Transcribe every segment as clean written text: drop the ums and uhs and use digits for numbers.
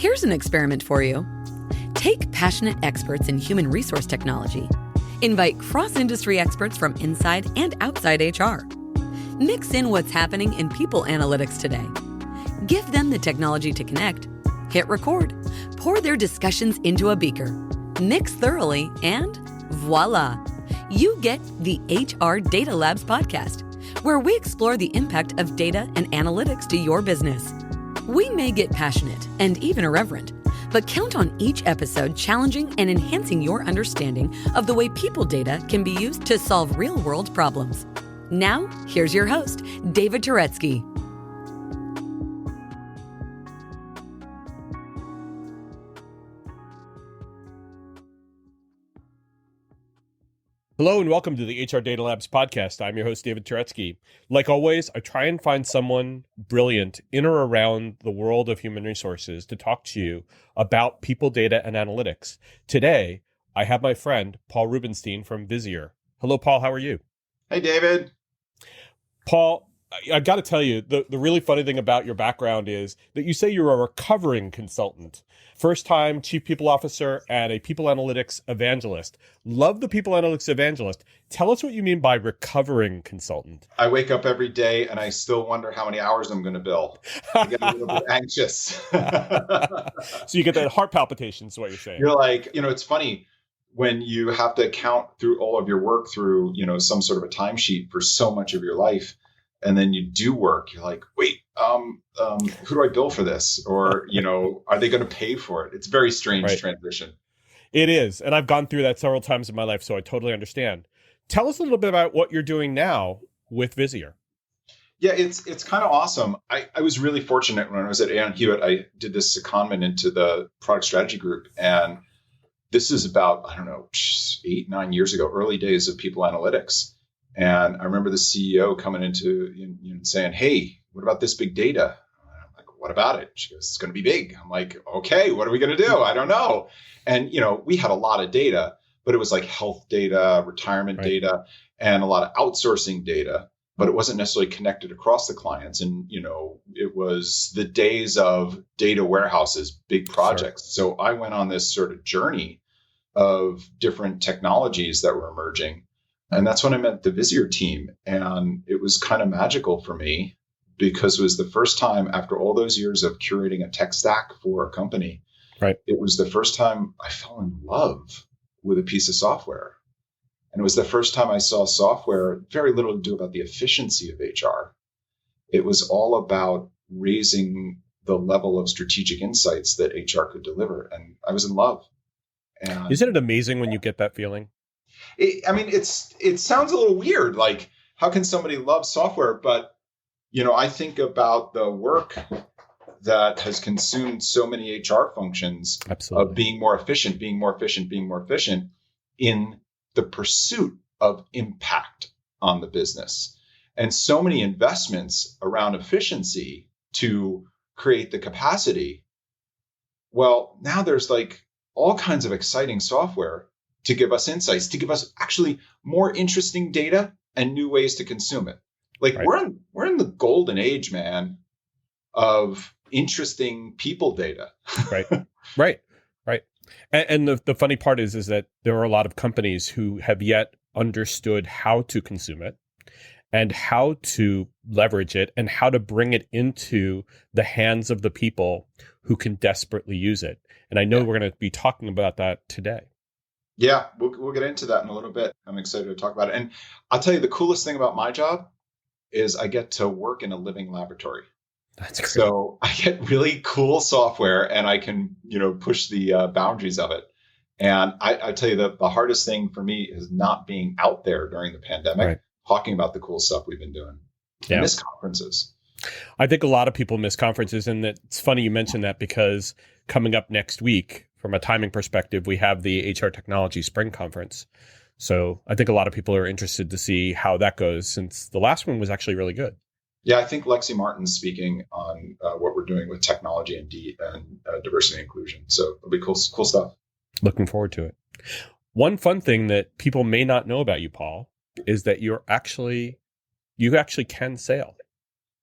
Here's an experiment for you. Take passionate experts in human resource technology. Invite cross-industry experts from inside and outside HR. Mix in what's happening in people analytics today. Give them the technology to connect. Hit record. Pour their discussions into a beaker. Mix thoroughly, and voila! You get the HR Data Labs podcast, where we explore the impact of data and analytics to your business. We may get passionate and even irreverent, but count on each episode challenging and enhancing your understanding of the way people data can be used to solve real-world problems. Now, here's your host, David Turetsky. Hello and welcome to the HR Data Labs podcast. I'm your host, David Turetsky. Like always, I try and find someone brilliant in or around the world of human resources to talk to you about people data and analytics. Today, I have my friend, Paul Rubenstein from Visier. Hello, Paul. How are you? Hey, David. Paul, I got to tell you, the really funny thing about your background is that you say you're a recovering consultant. First-time chief people officer and a people analytics evangelist. Love the people analytics evangelist. Tell us what you mean by recovering consultant. I wake up every day and I still wonder how many hours I'm going to bill. I get a little bit anxious. So you get that heart palpitations, is what you're saying. You're like, it's funny when you have to count through all of your work through, some sort of a timesheet for so much of your life. And then you do work, you're like, wait, who do I bill for this? Or, are they going to pay for it? It's a very strange transition. It is. And I've gone through that several times in my life, so I totally understand. Tell us a little bit about what you're doing now with Visier. Yeah, it's kind of awesome. I was really fortunate when I was at Aon Hewitt. I did this secondment into the product strategy group. And this is about, 8-9 years ago, early days of people analytics. And I remember the CEO coming into and saying, hey, what about this big data? I'm like, what about it? She goes, it's going to be big. I'm like, okay, what are we going to do? I don't know. And, we had a lot of data, but it was like health data, retirement data, and a lot of outsourcing data, but it wasn't necessarily connected across the clients. And, it was the days of data warehouses, big projects. Sure. So I went on this sort of journey of different technologies that were emerging. And that's when I met the Visier team. And it was kind of magical for me because it was the first time after all those years of curating a tech stack for a company. Right. It was the first time I fell in love with a piece of software. And it was the first time I saw software, very little to do about the efficiency of HR. It was all about raising the level of strategic insights that HR could deliver. And I was in love. And isn't it amazing when you get that feeling? It sounds a little weird. Like, how can somebody love software? But, I think about the work that has consumed so many HR functions. Absolutely. Of being more efficient in the pursuit of impact on the business. And so many investments around efficiency to create the capacity. Well, now there's like all kinds of exciting software to give us insights, to give us actually more interesting data and new ways to consume it. Like we're in the golden age, man, of interesting people data. Right. And the funny part is that there are a lot of companies who have yet understood how to consume it and how to leverage it and how to bring it into the hands of the people who can desperately use it. And I know we're going to be talking about that today. Yeah, we'll get into that in a little bit. I'm excited to talk about it. And I'll tell you, the coolest thing about my job is I get to work in a living laboratory. That's great. So I get really cool software and I can, push the boundaries of it. And I tell you that the hardest thing for me is not being out there during the pandemic, talking about the cool stuff we've been doing. Yeah. I miss conferences. I think a lot of people miss conferences. And it's funny you mentioned that because coming up next week, from a timing perspective, we have the HR Technology Spring Conference. So I think a lot of people are interested to see how that goes since the last one was actually really good. Yeah, I think Lexi Martin's speaking on what we're doing with technology and diversity and inclusion. So it'll be cool stuff. Looking forward to it. One fun thing that people may not know about you, Paul, is that you actually can sail.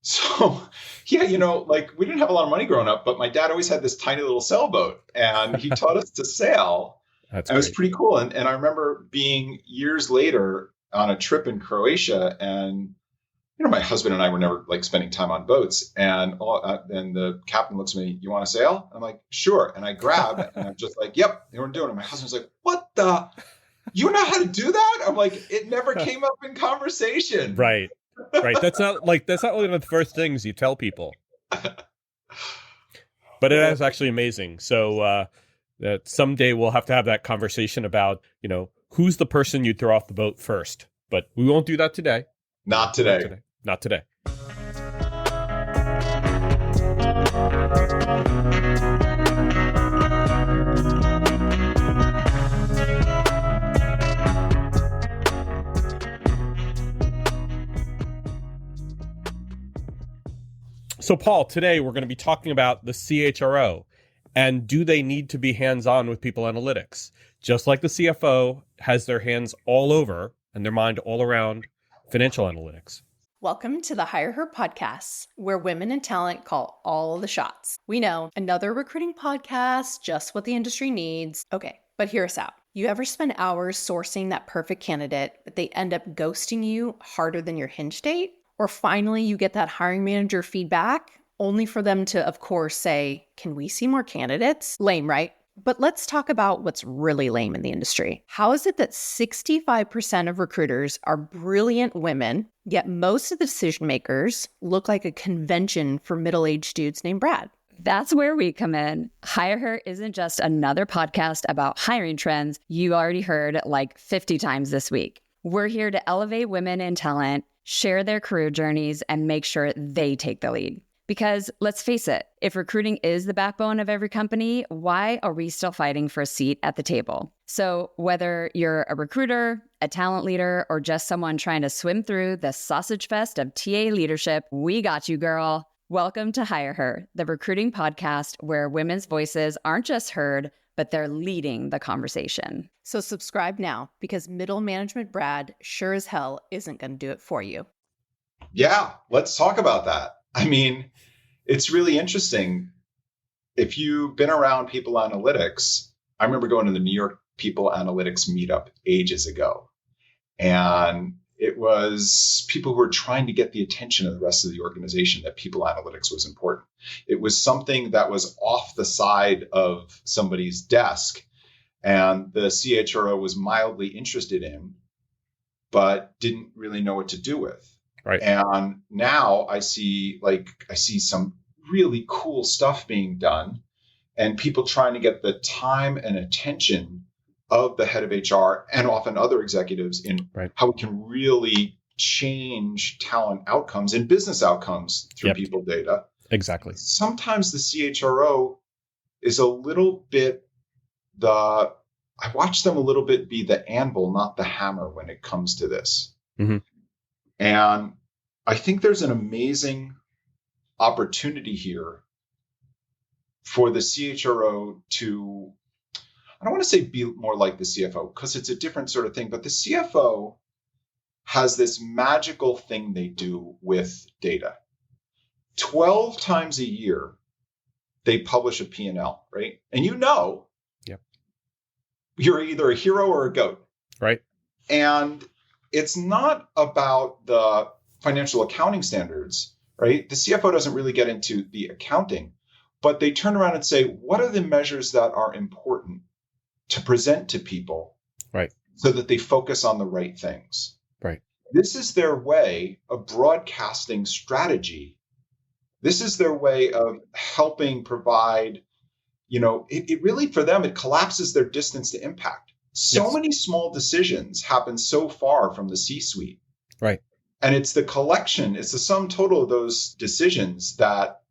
So, yeah, like we didn't have a lot of money growing up, but my dad always had this tiny little sailboat and he taught us to sail. That's and it was great. pretty cool. And I remember being years later on a trip in Croatia, and my husband and I were never like spending time on boats. And the captain looks at me, "You want to sail?" I'm like, "Sure." And I grab and I'm just like, "Yep, we're doing it." My husband's like, "What the? You know how to do that?" I'm like, "It never came up in conversation." Right. That's not one of the first things you tell people. But it is actually amazing. So that someday we'll have to have that conversation about, who's the person you'd throw off the boat first. But we won't do that today. Not today. Not today. So, Paul, today we're going to be talking about the CHRO and do they need to be hands-on with people analytics? Just like the CFO has their hands all over and their mind all around financial analytics. Welcome to the Hire Her podcast, where women in talent call all the shots. We know, another recruiting podcast, just what the industry needs. Okay, but hear us out. You ever spend hours sourcing that perfect candidate, but they end up ghosting you harder than your hinge date? Or finally, you get that hiring manager feedback, only for them to, of course, say, "Can we see more candidates?" Lame, right? But let's talk about what's really lame in the industry. How is it that 65% of recruiters are brilliant women, yet most of the decision makers look like a convention for middle-aged dudes named Brad? That's where we come in. Hire Her isn't just another podcast about hiring trends you already heard like 50 times this week. We're here to elevate women in talent, share their career journeys, and make sure they take the lead. Because let's face it, if recruiting is the backbone of every company, why are we still fighting for a seat at the table? So whether you're a recruiter, a talent leader, or just someone trying to swim through the sausage fest of TA leadership, we got you, girl. Welcome to Hire Her, the recruiting podcast where women's voices aren't just heard, but they're leading the conversation. So subscribe now, because middle management Brad sure as hell isn't going to do it for you. Yeah, let's talk about that. I mean, it's really interesting. If you've been around People Analytics, I remember going to the New York People Analytics meetup ages ago. And it was people who were trying to get the attention of the rest of the organization that People Analytics was important. It was something that was off the side of somebody's desk and the CHRO was mildly interested in, but didn't really know what to do with. Right. And now I see some really cool stuff being done and people trying to get the time and attention of the head of HR and often other executives in how we can really change talent outcomes and business outcomes through people data. Exactly. Sometimes the CHRO is a little bit I watch them a little bit be the anvil, not the hammer when it comes to this. Mm-hmm. And I think there's an amazing opportunity here for the CHRO to, I don't want to say be more like the CFO because it's a different sort of thing, but the CFO has this magical thing they do with data. 12 times a year, they publish a P&L, right? And you're either a hero or a goat. Right. And it's not about the financial accounting standards, right? The CFO doesn't really get into the accounting, but they turn around and say, what are the measures that are important to present to people, right, so that they focus on the right things? Right. This is their way of broadcasting strategy. This is their way of helping provide, it really, for them, it collapses their distance to impact. So many small decisions happen so far from the C-suite. Right. And it's the collection, it's the sum total of those decisions that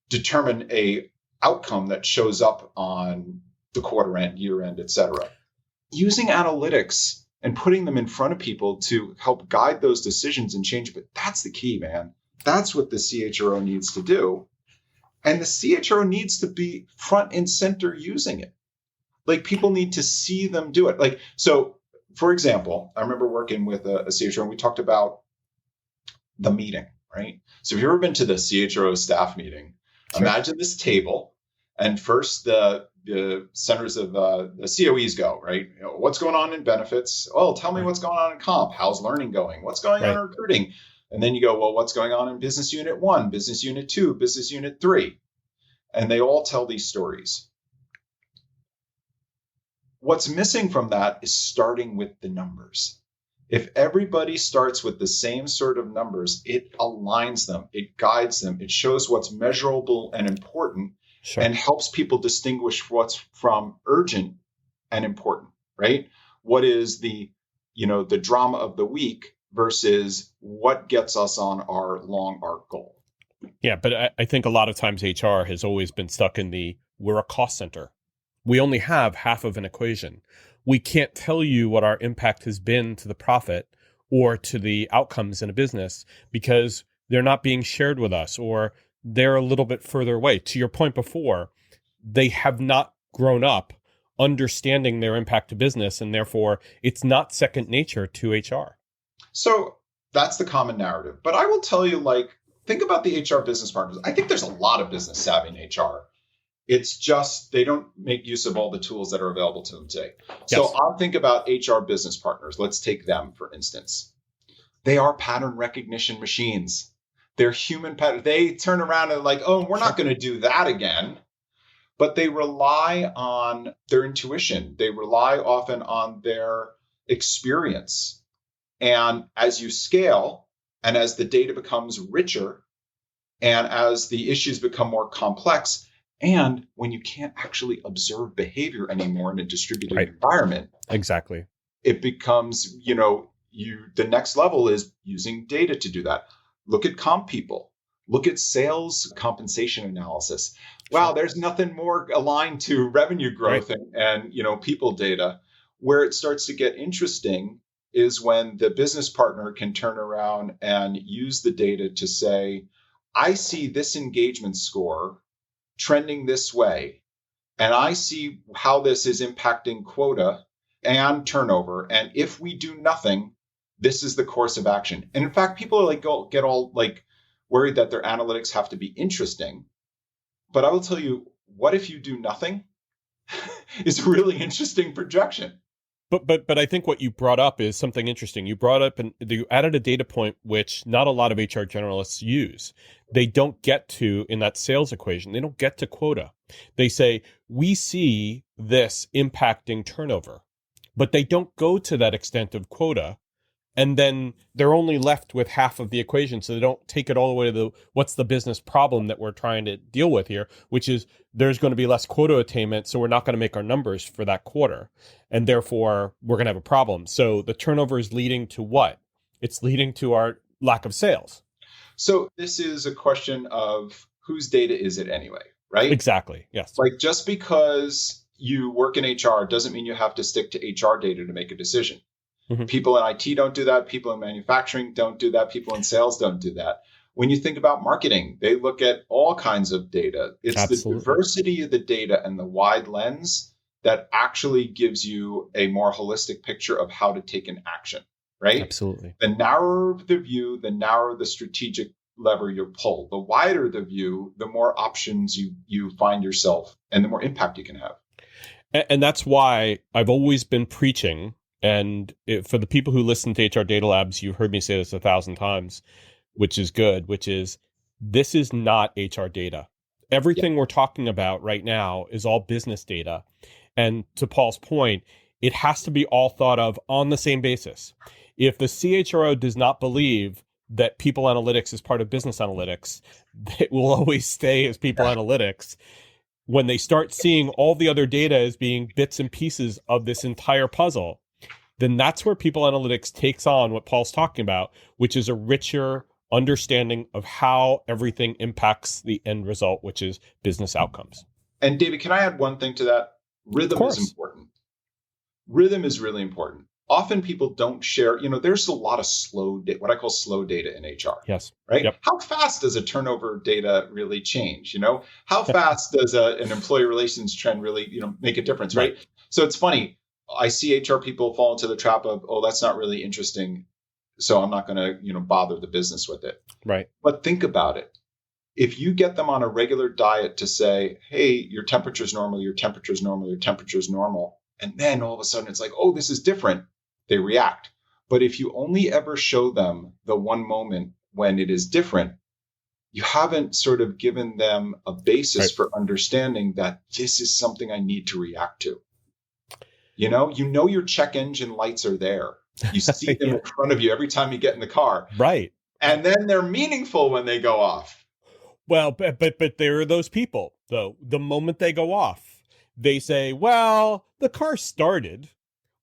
determine a outcome that shows up on the quarter end, year end, et cetera. Using analytics and putting them in front of people to help guide those decisions and change, but that's the key, man. That's what the CHRO needs to do. And the CHRO needs to be front and center using it. Like, people need to see them do it. Like, so for example, I remember working with a CHRO and we talked about the meeting, right? So if you've ever been to the CHRO staff meeting, Sure. imagine this table, and first the centers of the COEs go, right? What's going on in benefits? Oh, tell me Right. what's going on in comp. How's learning going? What's going on Right. in recruiting? And then you go, well, what's going on in business unit 1, business unit 2, business unit 3? And they all tell these stories. What's missing from that is starting with the numbers. If everybody starts with the same sort of numbers, it aligns them, it guides them, it shows what's measurable and important, Sure. and helps people distinguish what's from urgent and important, right? What is the drama of the week versus what gets us on our long arc goal. Yeah, but I think a lot of times HR has always been stuck in we're a cost center. We only have half of an equation. We can't tell you what our impact has been to the profit or to the outcomes in a business because they're not being shared with us, or they're a little bit further away. To your point before, they have not grown up understanding their impact to business, and therefore it's not second nature to HR. So that's the common narrative. But I will tell you, think about the HR business partners. I think there's a lot of business savvy in HR. It's just they don't make use of all the tools that are available to them today. So Yes. I'll think about HR business partners. Let's take them, for instance. They are pattern recognition machines. They're human pattern. They turn around and we're not going to do that again. But they rely on their intuition. They rely often on their experience. And as you scale and as the data becomes richer and as the issues become more complex, and when you can't actually observe behavior anymore in a distributed Right. environment, Exactly. it becomes, the next level is using data to do that. Look at comp people. Look at sales compensation analysis. Wow, there's nothing more aligned to revenue growth and people data. Where it starts to get interesting is when the business partner can turn around and use the data to say, I see this engagement score trending this way, and I see how this is impacting quota and turnover. And if we do nothing, this is the course of action. And in fact, people get all worried that their analytics have to be interesting. But I will tell you, what if you do nothing? Is a really interesting projection. But I think what you brought up is something interesting. You brought up and you added a data point which not a lot of HR generalists use. They don't get to in that sales equation. They don't get to quota. They say, we see this impacting turnover, but they don't go to that extent of quota. And then they're only left with half of the equation. So they don't take it all the way to what's the business problem that we're trying to deal with here, which is there's going to be less quota attainment. So we're not going to make our numbers for that quarter. And therefore we're going to have a problem. So the turnover is leading to what? It's leading to our lack of sales. So this is a question of whose data is it anyway, right? Exactly. Yes. Just because you work in HR doesn't mean you have to stick to HR data to make a decision. Mm-hmm. People in IT don't do that. People in manufacturing don't do that. People in sales don't do that. When you think about marketing, they look at all kinds of data. It's Absolutely. The diversity of the data and the wide lens that actually gives you a more holistic picture of how to take an action, right? Absolutely. The narrower the view, the narrower the strategic lever you pull. The wider the view, the more options you find yourself and the more impact you can have. And that's why I've always been preaching. And for the people who listen to HR Data Labs, you've heard me say this 1,000 times, which is good, which is this is not HR data. Everything we're talking about right now is all business data. And to Paul's point, it has to be all thought of on the same basis. If the CHRO does not believe that people analytics is part of business analytics, it will always stay as people analytics. When they start seeing all the other data as being bits and pieces of this entire puzzle, then that's where people analytics takes on what Paul's talking about, which is a richer understanding of how everything impacts the end result, which is business outcomes. And David, can I add one thing to that? Rhythm is important. Rhythm is really important. Often people don't share, there's a lot of what I call slow data in HR. Yes. Right? Yep. How fast does a turnover data really change? How fast does an employee relations trend really, make a difference, right? So it's funny. I see HR people fall into the trap of, oh, that's not really interesting. so I'm not going to, bother the business with it. Right. But think about it. If you get them on a regular diet to say, hey, your temperature's normal, your temperature's normal, your temperature's normal, and then all of a sudden it's like, oh, this is different, they react. But if you only ever show them the one moment when it is different, you haven't sort of given them a basis for understanding that this is something I need to react to. You know your check engine lights are there. You see them in front of you every time you get in the car. Right. And then they're meaningful when they go off. Well, but there are those people, though. The moment they go off, they say, well, the car started.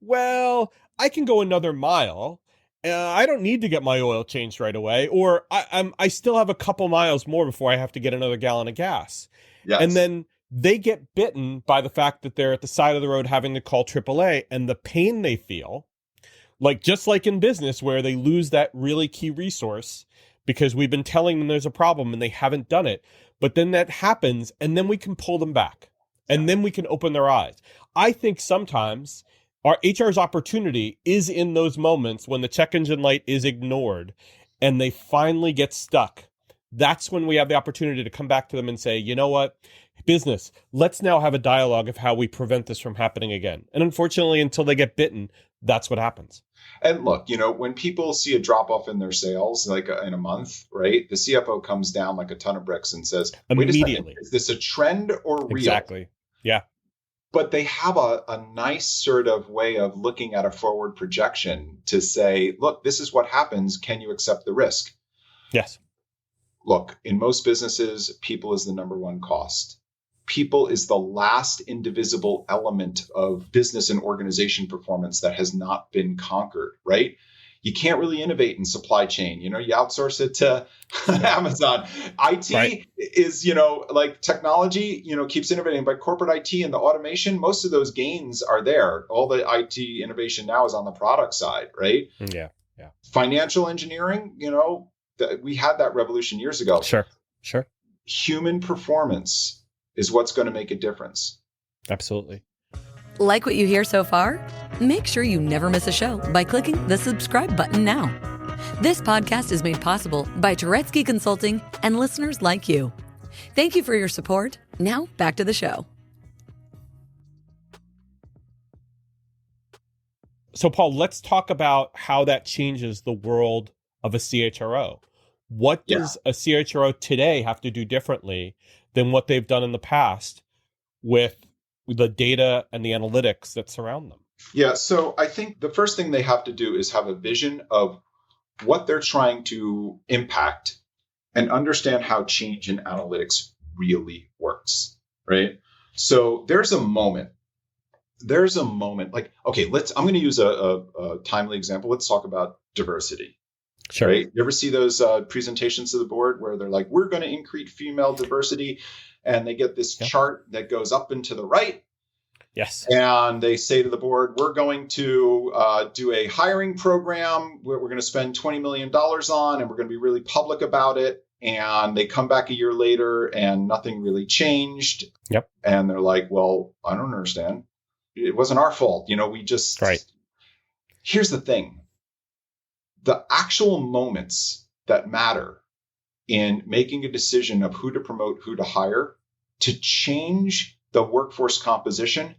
Well, I can go another mile. I don't need to get my oil changed right away. Or I still have a couple miles more before I have to get another gallon of gas. Yes. And then they get bitten by the fact that they're at the side of the road having to call AAA, and the pain they feel, just like in business where they lose that really key resource because we've been telling them there's a problem and they haven't done it. But then that happens, and then we can pull them back, and then we can open their eyes. I think sometimes our HR's opportunity is in those moments when the check engine light is ignored and they finally get stuck. That's when we have the opportunity to come back to them and say, you know what, business, let's now have a dialogue of how we prevent this from happening again. And unfortunately, until they get bitten, that's what happens. And look, when people see a drop off in their sales, like in a month, right? The CFO comes down like a ton of bricks and says, wait immediately, a second, is this a trend or real? Exactly. Yeah. But they have a nice sort of way of looking at a forward projection to say, look, this is what happens. Can you accept the risk? Yes. Look, in most businesses, people is the number one cost. People is the last indivisible element of business and organization performance that has not been conquered, right? You can't really innovate in supply chain. You outsource it to Amazon. IT is, like technology, keeps innovating, but corporate IT and the automation, most of those gains are there. All the IT innovation now is on the product side, right? Yeah. Financial engineering, we had that revolution years ago. Sure. Human performance is what's going to make a difference. Absolutely. Like what you hear so far? Make sure you never miss a show by clicking the subscribe button now. This podcast is made possible by Turetsky Consulting and listeners like you. Thank you for your support. Now back to the show. So, Paul, let's talk about how that changes the world of a CHRO. What does a CHRO today have to do differently than what they've done in the past with the data and the analytics that surround them? Yeah, so I think the first thing they have to do is have a vision of what they're trying to impact and understand how change in analytics really works, right? So there's a moment like, okay, I'm going to use a timely example. Let's talk about diversity. Sure. Right? You ever see those presentations to the board where they're like, we're going to increase female diversity, and they get this chart that goes up and to the right. Yes. And they say to the board, we're going to do a hiring program where we're going to spend $20 million on, and we're going to be really public about it. And they come back a year later and nothing really changed. Yep. And they're like, well, I don't understand. It wasn't our fault. We just. Right. Here's the thing. The actual moments that matter in making a decision of who to promote, who to hire, to change the workforce composition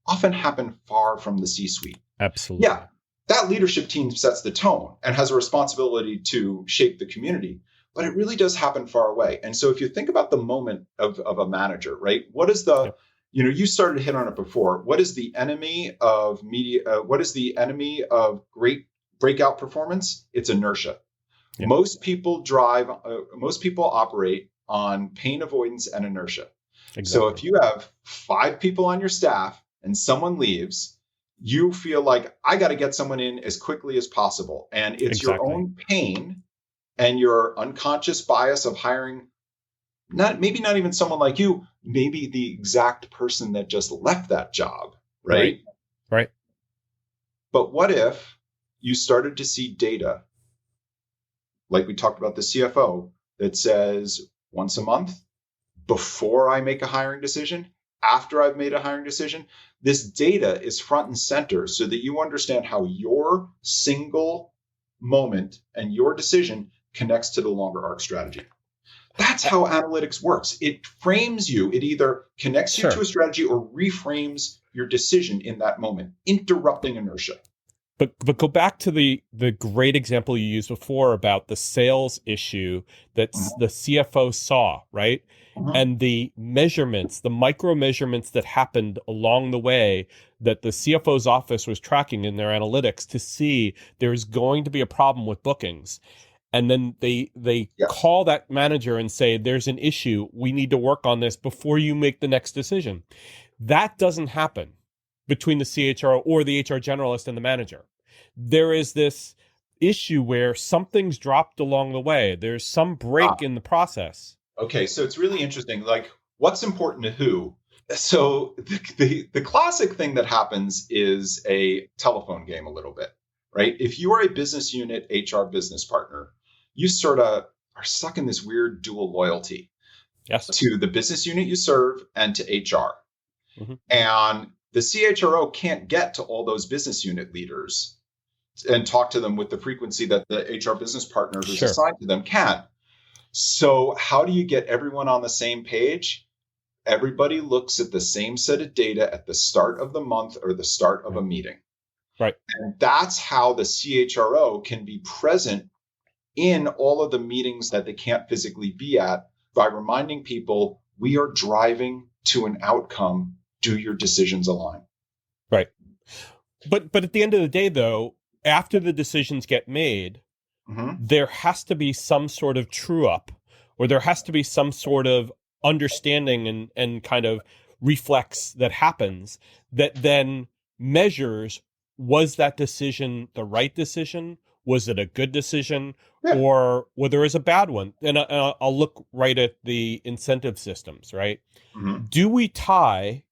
often happen far from the C-suite. Absolutely. Yeah, that leadership team sets the tone and has a responsibility to shape the community, but it really does happen far away. And so if you think about the moment of a manager, right, what is the, you started to hit on it before, what is the enemy of media? What is the enemy of great breakout performance? It's inertia. Yeah. Most people operate on pain avoidance and inertia. Exactly. So if you have 5 people on your staff and someone leaves, you feel like I got to get someone in as quickly as possible. And it's your own pain and your unconscious bias of hiring, maybe not even someone like you, maybe the exact person that just left that job, right? Right. But what if you started to see data, like we talked about the CFO, that says once a month, before I make a hiring decision, after I've made a hiring decision, this data is front and center so that you understand how your single moment and your decision connects to the longer arc strategy. That's how analytics works. It frames you. It either connects you to a strategy or reframes your decision in that moment, interrupting inertia. But go back to the great example you used before about the sales issue that the CFO saw, right? And the measurements, the micro measurements that happened along the way that the CFO's office was tracking in their analytics to see there's going to be a problem with bookings. And then they call that manager and say, there's an issue. We need to work on this before you make the next decision. That doesn't happen between the CHRO or the HR generalist and the manager. There is this issue where something's dropped along the way. There's some break in the process. Okay, so it's really interesting. Like, what's important to who? So the classic thing that happens is a telephone game a little bit, right? If you are a business unit HR business partner, you sort of are stuck in this weird dual loyalty to the business unit you serve and to HR. And the CHRO can't get to all those business unit leaders and talk to them with the frequency that the HR business partner who's assigned to them can. So how do you get everyone on the same page? Everybody looks at the same set of data at the start of the month or the start of a meeting. Right. And that's how the CHRO can be present in all of the meetings that they can't physically be at by reminding people, we are driving to an outcome. Do your decisions align? Right. But at the end of the day, though, after the decisions get made, there has to be some sort of true up, or there has to be some sort of understanding and kind of reflex that happens that then measures, was that decision the right decision? Was it a good decision? Or whether it's a bad one? And I'll look right at the incentive systems, right? Do we tie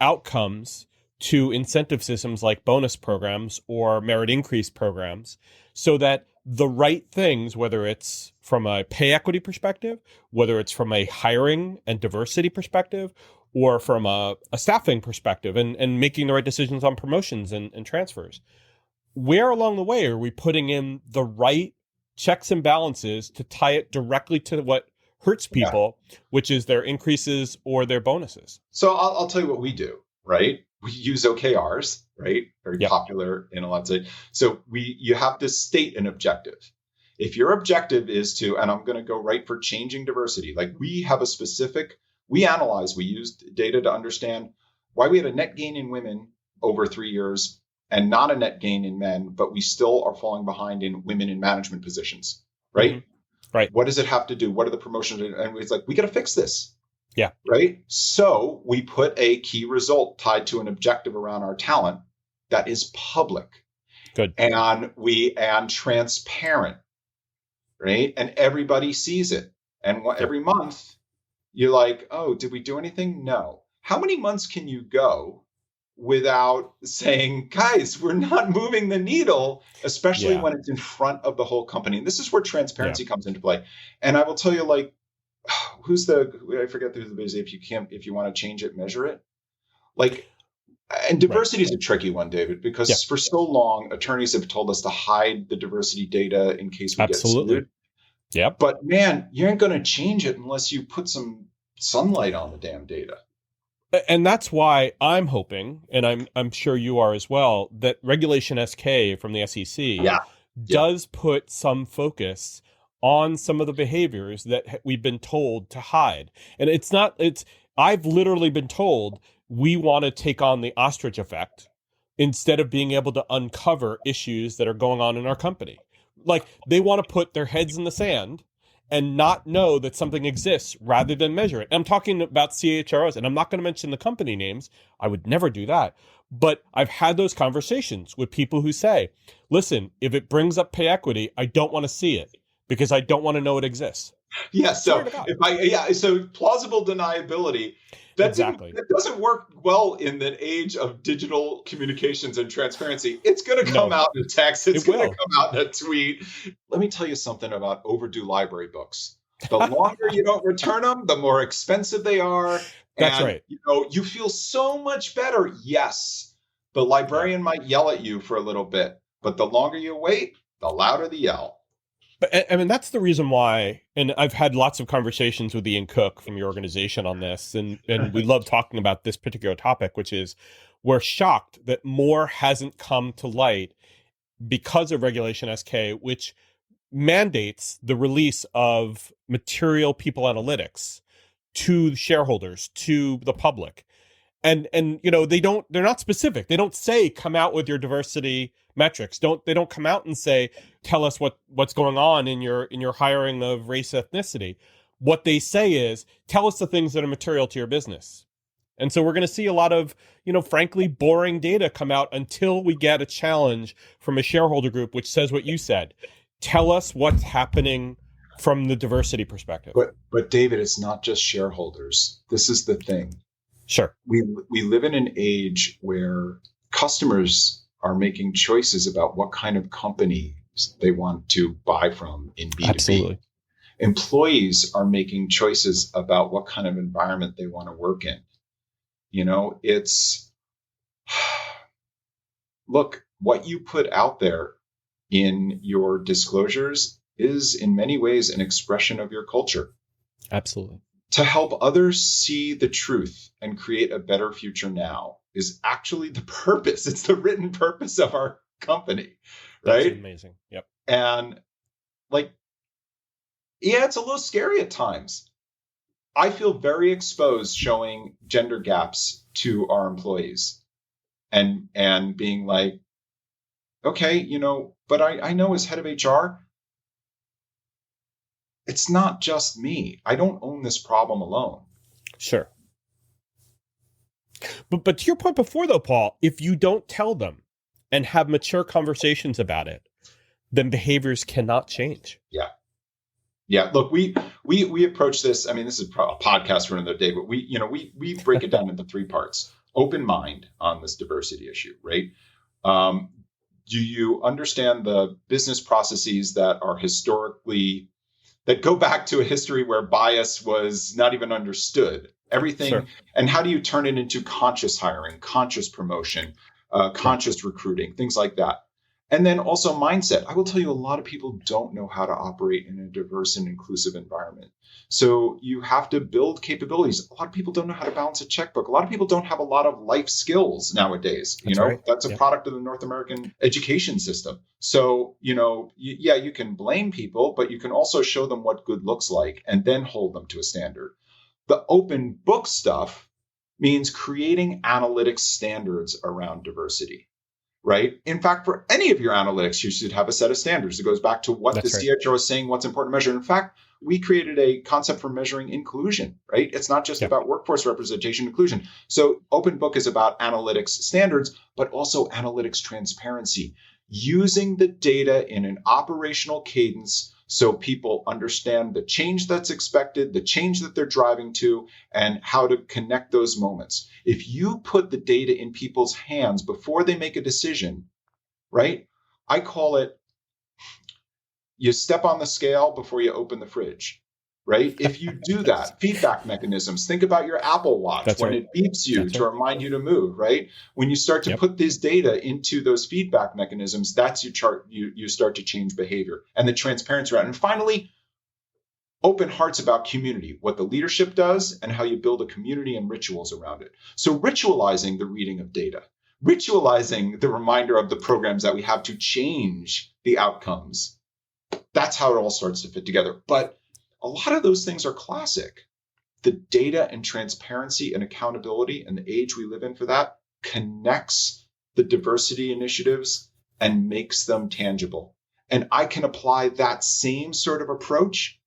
outcomes to incentive systems like bonus programs or merit increase programs so that the right things, whether it's from a pay equity perspective, whether it's from a hiring and diversity perspective, or from a staffing perspective and making the right decisions on promotions and transfers, where along the way are we putting in the right checks and balances to tie it directly to what hurts people, which is their increases or their bonuses? So I'll tell you what we do, right? We use OKRs, right? Very popular in a lot of. So you have to state an objective. If your objective is to, and I'm going to go right for changing diversity, like we have a specific, we used data to understand why we had a net gain in women over 3 years and not a net gain in men, but we still are falling behind in women in management positions, right? Right. What does it have to do? What are the promotions? And it's like, we got to fix this. Yeah. Right. So we put a key result tied to an objective around our talent that is public. Good. And transparent. Right. And everybody sees it. And every month you're like, oh, did we do anything? No. How many months can you go without saying, guys, we're not moving the needle, especially when it's in front of the whole company? And this is where transparency comes into play. And I will tell you, like, I forget who's the Visier, if you want to change it, measure it. Like, and diversity is a tricky one, David, because for so long, attorneys have told us to hide the diversity data in case we get sued. Yeah. But man, you ain't going to change it unless you put some sunlight on the damn data. And that's why I'm hoping, and I'm sure you are as well, that Regulation SK from the SEC does put some focus on some of the behaviors that we've been told to hide. And I've literally been told we want to take on the ostrich effect instead of being able to uncover issues that are going on in our company. Like, they want to put their heads in the sand and not know that something exists rather than measure it. And I'm talking about CHROs, and I'm not going to mention the company names. I would never do that. But I've had those conversations with people who say, listen, if it brings up pay equity, I don't want to see it because I don't want to know it exists. Yeah. So so plausible deniability. That doesn't work well in the age of digital communications and transparency. It's going to come out in a text. It's going to come out in a tweet. Let me tell you something about overdue library books. The longer you don't return them, the more expensive they are. That's right. You feel so much better. Yes, the librarian might yell at you for a little bit, but the longer you wait, the louder the yell. But I mean, that's the reason why, and I've had lots of conversations with Ian Cook from your organization on this, and we love talking about this particular topic, which is we're shocked that more hasn't come to light because of Regulation SK, which mandates the release of material people analytics to shareholders, to the public. And they're not specific. They don't say come out with your diversity metrics. They don't come out and say tell us what's going on in your hiring of race, ethnicity. What they say is tell us the things that are material to your business. And so we're going to see a lot of, frankly, boring data come out until we get a challenge from a shareholder group which says what you said. Tell us what's happening from the diversity perspective. But David, it's not just shareholders. This is the thing. Sure. We live in an age where customers are making choices about what kind of companies they want to buy from in B2B. Absolutely. Employees are making choices about what kind of environment they want to work in. Look, what you put out there in your disclosures is in many ways an expression of your culture. Absolutely. To help others see the truth and create a better future now is actually the purpose. It's the written purpose of our company, right? That's amazing. Yep. And it's a little scary at times. I feel very exposed showing gender gaps to our employees and being like, okay, but I know as head of HR, it's not just me. I don't own this problem alone. Sure. But to your point before, though, Paul, if you don't tell them and have mature conversations about it, then behaviors cannot change. Yeah. Yeah. Look, we approach this. I mean, this is a podcast for another day, but we break it down into 3 parts. Open mind on this diversity issue, right? Do you understand the business processes that are that go back to a history where bias was not even understood? Everything. Sure. And how do you turn it into conscious hiring, conscious promotion, conscious recruiting, things like that? And then also mindset. I will tell you, a lot of people don't know how to operate in a diverse and inclusive environment. So you have to build capabilities. A lot of people don't know how to balance a checkbook. A lot of people don't have a lot of life skills nowadays. That's a product of the North American education system. So, you can blame people, but you can also show them what good looks like and then hold them to a standard. The open book stuff means creating analytics standards around diversity. Right. In fact, for any of your analytics, you should have a set of standards. It goes back to what the CHRO is saying, what's important to measure. In fact, we created a concept for measuring inclusion, right? It's not just about workforce representation inclusion. So open book is about analytics standards, but also analytics transparency, using the data in an operational cadence so people understand the change that's expected, the change that they're driving to, and how to connect those moments. If you put the data in people's hands before they make a decision, right? I call it, you step on the scale before you open the fridge, right? If you do that, feedback mechanisms, think about your Apple Watch it beeps you to remind you to move, right? When you start to put this data into those feedback mechanisms, that's your chart. You start to change behavior and the transparency around. And finally, open hearts about community, what the leadership does and how you build a community and rituals around it. So ritualizing the reading of data, ritualizing the reminder of the programs that we have to change the outcomes. That's how it all starts to fit together. But a lot of those things are classic. The data and transparency and accountability and the age we live in for that connects the diversity initiatives and makes them tangible. And I can apply that same sort of approach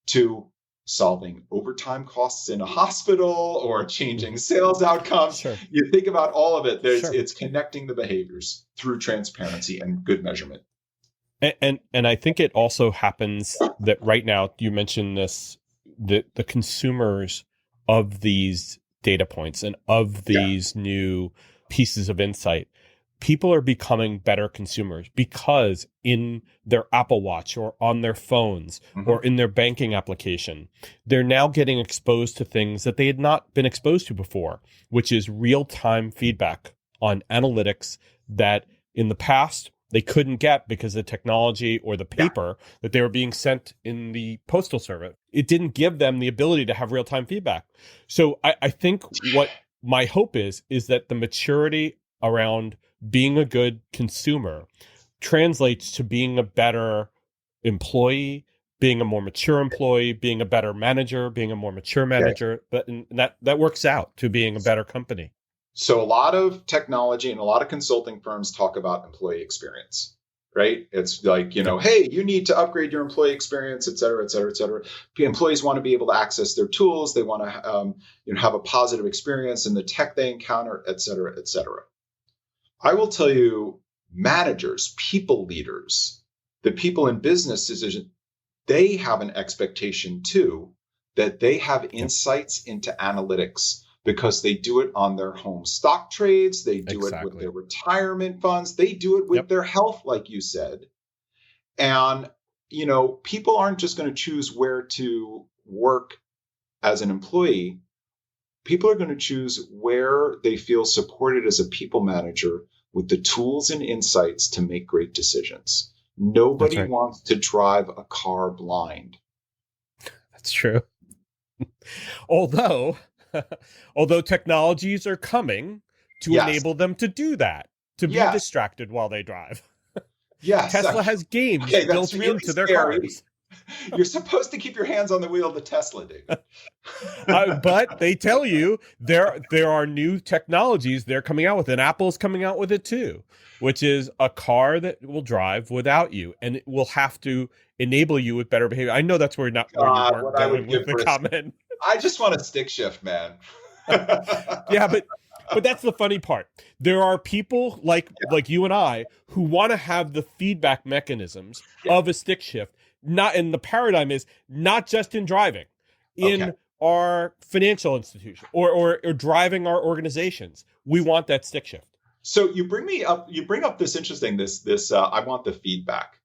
to solving overtime costs in a hospital or changing sales outcomes. Sure. You think about all of it. It's connecting the behaviors through transparency and good measurement. And I think it also happens that right now, you mentioned this, the consumers of these data points and of these new pieces of insight, people are becoming better consumers because in their Apple Watch or on their phones or in their banking application, they're now getting exposed to things that they had not been exposed to before, which is real-time feedback on analytics that in the past they couldn't get because the technology or the paper that they were being sent in the postal service, it didn't give them the ability to have real-time feedback. So I think what my hope is that the maturity around being a good consumer translates to being a better employee, being a more mature employee, being a better manager, being a more mature manager, but that works out to being a better company. So a lot of technology and a lot of consulting firms talk about employee experience, right? It's like, hey, you need to upgrade your employee experience, et cetera, et cetera, et cetera. Employees want to be able to access their tools. They want to have a positive experience in the tech they encounter, et cetera, et cetera. I will tell you, managers, people leaders, the people in business decisions, they have an expectation too that they have insights into analytics, because they do it on their home stock trades. They do it with their retirement funds. They do it with their health, like you said. And, people aren't just going to choose where to work as an employee. People are going to choose where they feel supported as a people manager with the tools and insights to make great decisions. Nobody wants to drive a car blind. That's true. Although technologies are coming to enable them to do that, to be distracted while they drive. Yes. Tesla has games built into their cars. You're supposed to keep your hands on the wheel of the Tesla, David. But they tell you there are new technologies they're coming out with, and Apple's coming out with it too, which is a car that will drive without you, and it will have to enable you with better behavior. I know that's where you weren't going with the comment. I just want a stick shift, man. Yeah, but that's the funny part. There are people like you and I who want to have the feedback mechanisms of a stick shift. Not in the paradigm is not just in driving, in our financial institution or driving our organizations. We want that stick shift. So you bring up this interesting, I want the feedback.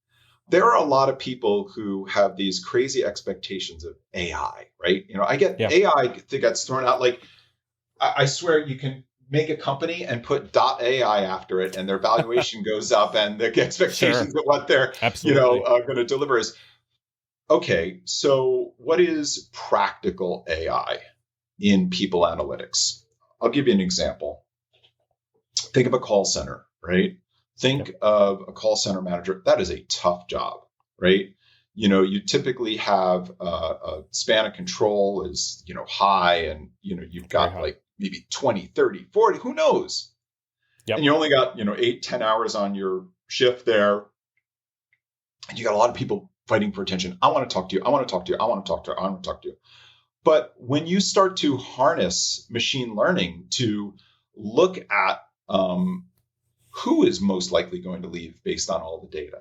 There are a lot of people who have these crazy expectations of AI, right? I get AI that gets thrown out. Like, I swear you can make a company and put .ai after it, and their valuation goes up, and the expectations of what they're going to deliver is okay. So what is practical AI in people analytics? I'll give you an example. Think of a call center, right? Think of a call center manager. That is a tough job, right? You typically have a span of control is, high, and, you've got like maybe 20, 30, 40, who knows? Yep. And you only got, 8-10 hours on your shift there. And you got a lot of people fighting for attention. I want to talk to you. I want to talk to you. I want to talk to you. I want to talk to you. But when you start to harness machine learning to look at who is most likely going to leave based on all the data,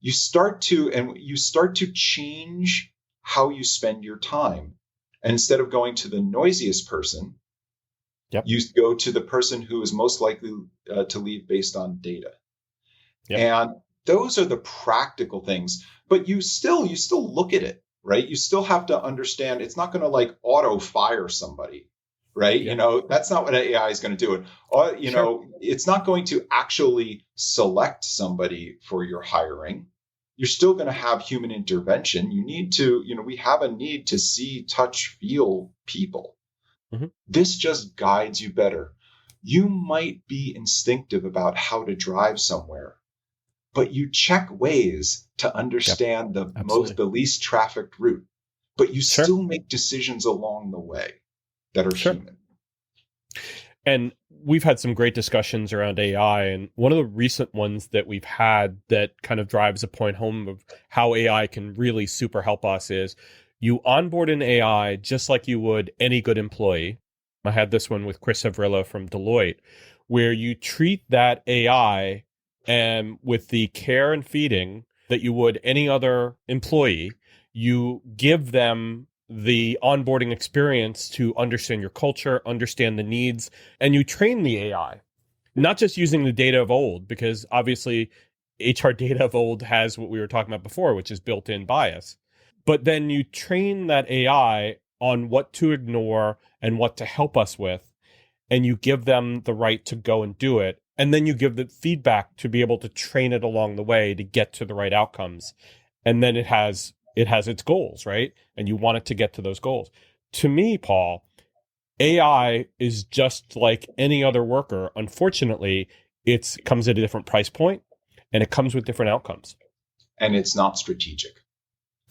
you start to change how you spend your time. And instead of going to the noisiest person, you go to the person who is most likely to leave based on data. And those are the practical things. But you still look at it, right? You still have to understand it's not going to like auto fire somebody. Right. That's not what AI is going to do. It's not going to actually select somebody for your hiring. You're still going to have human intervention. You need to, we have a need to see, touch, feel people. Mm-hmm. This just guides you better. You might be instinctive about how to drive somewhere, but you check Waze to understand the least trafficked route, but you still make decisions along the way that are human. And we've had some great discussions around AI, and one of the recent ones that we've had that kind of drives a point home of how AI can really super help us is you onboard an AI just like you would any good employee. I had this one with Chris Avrilla from Deloitte, where you treat that AI and with the care and feeding that you would any other employee. You give them the onboarding experience to understand your culture, understand the needs, and you train the AI, not just using the data of old, because obviously HR data of old has what we were talking about before, which is built-in bias. But then you train that AI on what to ignore and what to help us with, and you give them the right to go and do it. And then you give the feedback to be able to train it along the way to get to the right outcomes. And then it has its goals, right? And you want it to get to those goals. To me, Paul, AI is just like any other worker. Unfortunately, it comes at a different price point and it comes with different outcomes. And it's not strategic.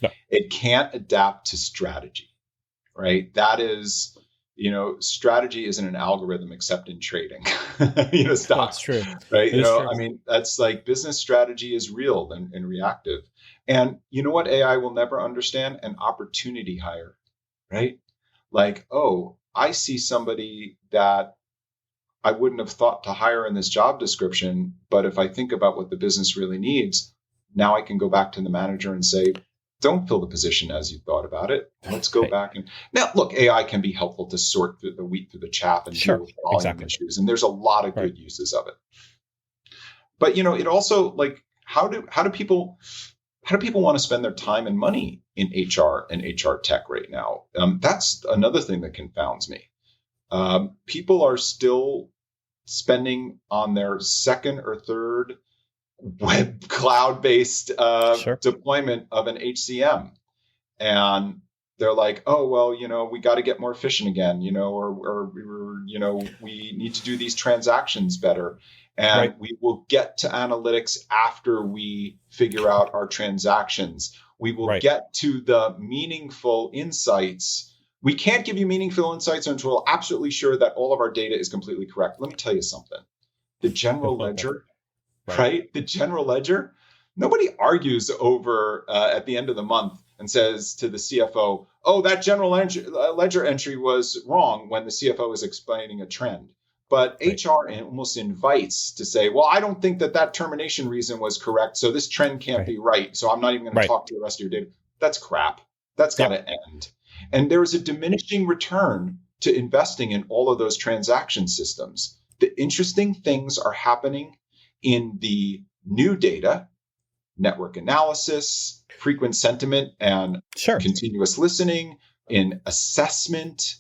No. It can't adapt to strategy, right? That is, strategy isn't an algorithm except in trading, stocks. That's true. Right? True. I mean, that's like business strategy is real and reactive. And you know what AI will never understand? An opportunity hire, right? Like, oh, I see somebody that I wouldn't have thought to hire in this job description, but if I think about what the business really needs, now I can go back to the manager and say, don't fill the position as you thought about it. Let's go back. And now, look, AI can be helpful to sort through the wheat through the chaff and deal with volume issues. And there's a lot of good uses of it. But, it also, like, how do people want to spend their time and money in HR and HR tech right now? That's another thing that confounds me. People are still spending on their second or third web cloud-based deployment of an HCM. And they're like, oh, well, we got to get more efficient again, or we need to do these transactions better. And we will get to analytics after we figure out our transactions. We will get to the meaningful insights. We can't give you meaningful insights until we're absolutely sure that all of our data is completely correct. Let me tell you something. The general ledger, right? The general ledger, nobody argues over at the end of the month and says to the CFO, oh, that general ledger entry was wrong when the CFO is explaining a trend. But HR almost invites to say, well, I don't think that termination reason was correct, so this trend can't be right. So I'm not even going to talk to the rest of your data. That's crap. That's got to end. And there is a diminishing return to investing in all of those transaction systems. The interesting things are happening in the new data, network analysis, frequent sentiment, and continuous listening, in assessment.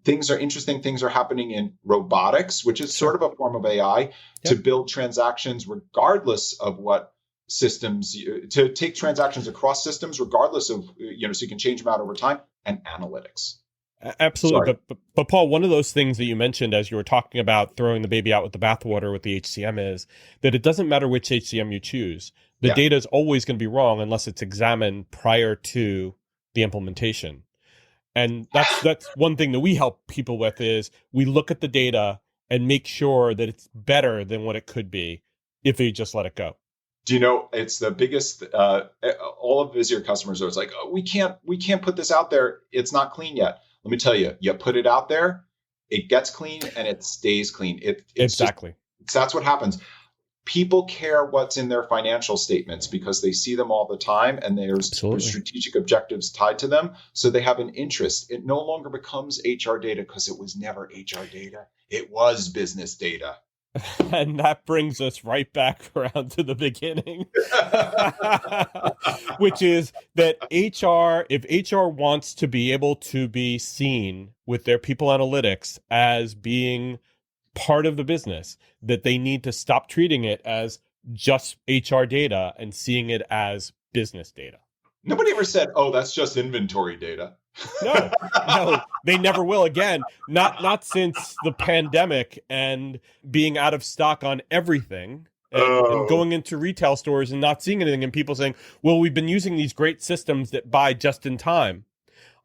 Interesting things are happening in robotics, which is sort of a form of AI, to build transactions regardless of what systems, to take transactions across systems regardless of, so you can change them out over time, and analytics. Absolutely. But Paul, one of those things that you mentioned as you were talking about throwing the baby out with the bathwater with the HCM is that it doesn't matter which HCM you choose. The data is always going to be wrong unless it's examined prior to the implementation. And that's one thing that we help people with is we look at the data and make sure that it's better than what it could be if you just let it go. Do you know, it's the biggest, all of Visier customers are always like, oh, we can't put this out there. It's not clean yet. Let me tell you, you put it out there, it gets clean and it stays clean. Exactly. That's what happens. People care what's in their financial statements because they see them all the time and there's strategic objectives tied to them. So they have an interest. It no longer becomes HR data because it was never HR data. It was business data. And that brings us right back around to the beginning, which is that if HR wants to be able to be seen with their people analytics as being part of the business, that they need to stop treating it as just HR data and seeing it as business data. Nobody ever said, oh, that's just inventory data. No, they never will again. Not since the pandemic and being out of stock on everything and going into retail stores and not seeing anything and people saying, well, we've been using these great systems that buy just in time,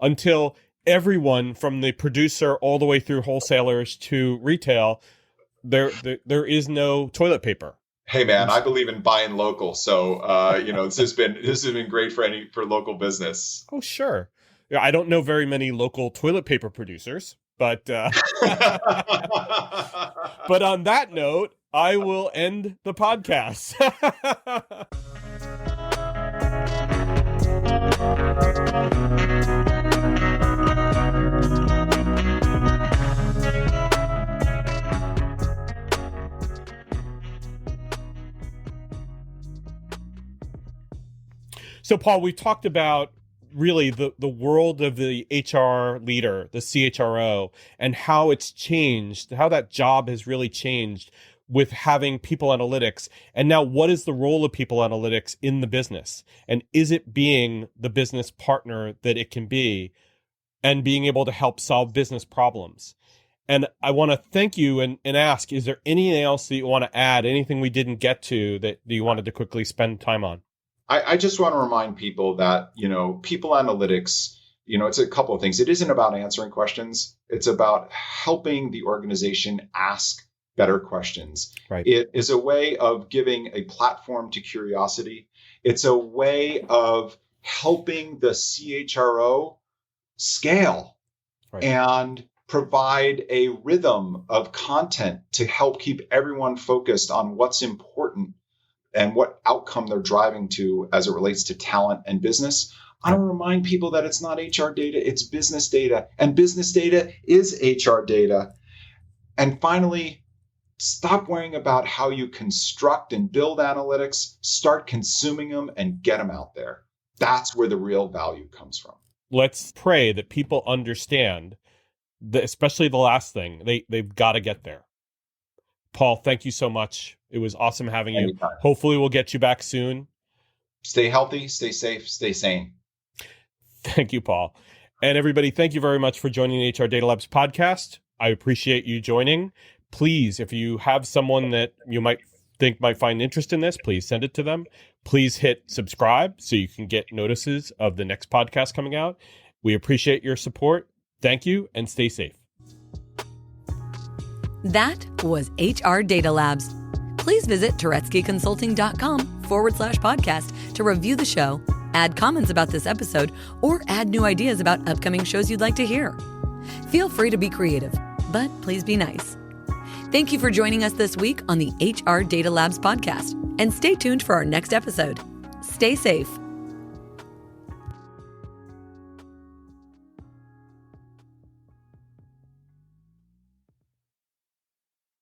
until everyone from the producer all the way through wholesalers to retail, there is no toilet paper. Hey man, I believe in buying local. So this has been great for local business. Oh, sure. I don't know very many local toilet paper producers, but but on that note, I will end the podcast. So, Paul, we talked about really the world of the HR leader, the CHRO, and how it's changed, how that job has really changed with having people analytics. And now what is the role of people analytics in the business? And is it being the business partner that it can be and being able to help solve business problems? And I want to thank you and ask, is there anything else that you want to add, anything we didn't get to that you wanted to quickly spend time on? I just want to remind people that, people analytics, it's a couple of things. It isn't about answering questions. It's about helping the organization ask better questions. Right. It is a way of giving a platform to curiosity. It's a way of helping the CHRO scale and provide a rhythm of content to help keep everyone focused on what's important and what outcome they're driving to as it relates to talent and business. I want to remind people that it's not HR data, it's business data, and business data is HR data. And finally, stop worrying about how you construct and build analytics, start consuming them and get them out there. That's where the real value comes from. Let's pray that people understand that, especially the last thing, they've got to get there. Paul, thank you so much. It was awesome having you. Anytime. Hopefully we'll get you back soon. Stay healthy, stay safe, stay sane. Thank you, Paul. And everybody, thank you very much for joining the HR Data Labs podcast. I appreciate you joining. Please, if you have someone that you might think might find interest in this, please send it to them. Please hit subscribe so you can get notices of the next podcast coming out. We appreciate your support. Thank you and stay safe. That was HR Data Labs. Please visit turetskyconsulting.com/podcast to review the show, add comments about this episode, or add new ideas about upcoming shows you'd like to hear. Feel free to be creative, but please be nice. Thank you for joining us this week on the HR Data Labs podcast, and stay tuned for our next episode. Stay safe.